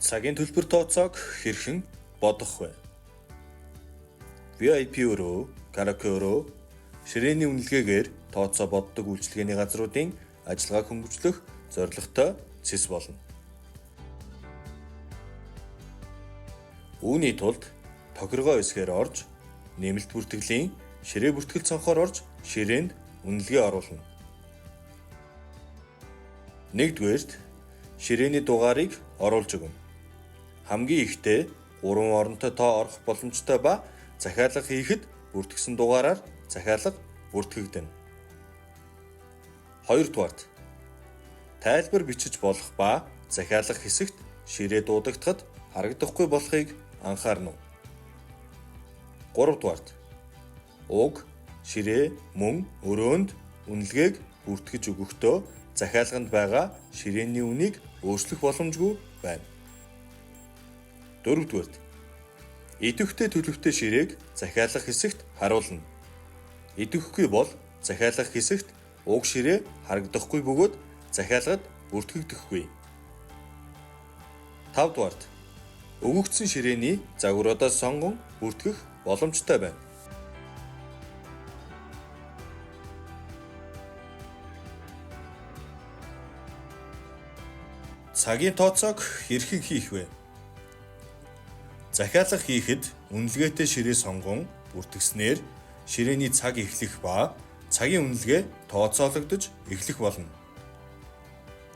Цагийн төлбөр тооцоог хэрхэн бодох вэ? VIP өрөө, караоке өрөө, ширээний үнэлгээгээр тооцоо боддог үйлчилгээний газруудын ажиллагааг хөнгөвчлөх зорилготой цэс болно. Үүний тулд тохиргоо эсгээр орж, нэмэлт бүртгэлийн ширээ бүртгэл цонхоор орж, ширээнд үнэлгээ оруулна. Нэгдүгээрт ширээний дугаарыг оруулж өгнө. Хамгийн ихдээ 3 оронтой тоо орох боломжтой ба захиалга хийхэд бүртгэсэн дугаараар захиалга бүртгэгдэнэ. Хоёрдугаарт тайлбар бичиж болох ба захиалга хэсэгт ширээ дуудагдахад харагдахгүй болохыг анхаарна уу? Гуравдугаарт уг ширээ мөн өрөөнд үнэлгээг бүртгэж өгөхдөө захиалганд байгаа ширээний үнийг өөрчлөх боломжгүй байна. Дөрөвдүгээрт идэвхтэй төлөвтэй ширээг захиалга хэсэгт харуулна. Идэвхгүй бол захиалга хэсэгт уг ширээ харагдахгүй бөгөөд захиалгад бүртгэгдэхгүй. Тавдугаарт өгөгдсөн ширээний загваруудаас сонгон бүртгэх боломжтой байна. Цагийн тооцоог хэрхэн хийх вэ? Захиалга хийхэд үнэлгээтэй ширээ сонгон бүртгэснээр ширээний цаг эхлэх ба цагийн үнэлгээ тооцоологдож эхлэх болно.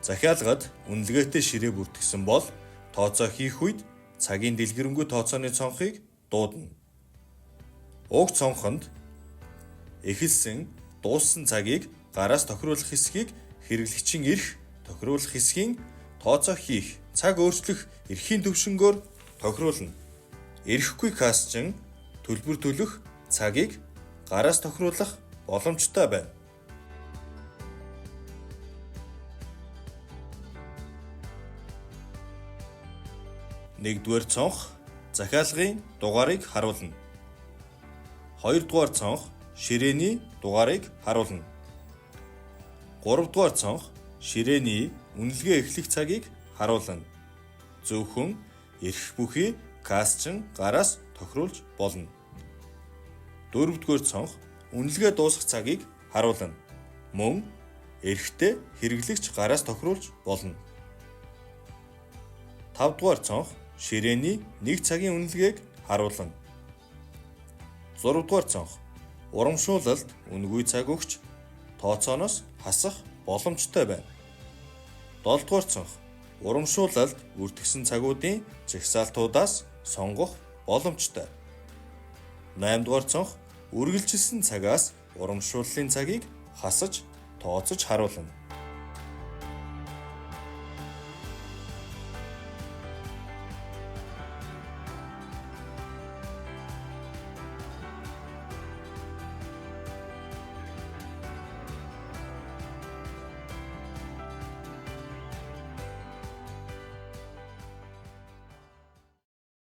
Захиалгад үнэлгээтэй ширээ бүртгэсэн бол тооцоо хийх үед цагийн дэлгэрэнгүй тооцооны цонхыг дуудана. Уг цонхонд эхэлсэн, дууссан цагийг гараас тохируулах хэсгийг хэрэглэгчийн эрх тохируулах хэсгийн тооцоо хийх, цаг өөрчлөх эрхийн төвшнгөөр тохируулна. Эрэхгүй касчин төлбөр төлөх цагийг гараас тохируулах боломжтой байна. Нэгдүгээр цонх захиалгын дугаарыг харуулна. Хоёрдугаар цонх ширээний дугаарыг харуулна. Гуравдугаар цонх ширээний үнэлгээ эхлэх цагийг харуулна. Зөвхөн эрх бүхий касчин гараас тохируулж болно. Дөрөвдүгээр цонх үнэлгээ дуусах цагийг харуулна. Мөн эрхтэй хэрэглэгч гараас тохируулж болно. Тавдугаар цонх ширээний нэг цагийн үнэлгээг харуулна. 6 дугаар цонх урамшуулалд үнэгүй цаг өгч тооцооноос хасах боломжтой байна. 7 дугаар цонх урамшуулалд бүртгэсэн цагуудын жагсаалтуудаас сонгох боломжтой. 8 дугаар цонх үргэлжилсэн цагаас урамшууллын цагийг хасаж тооцож харуулна.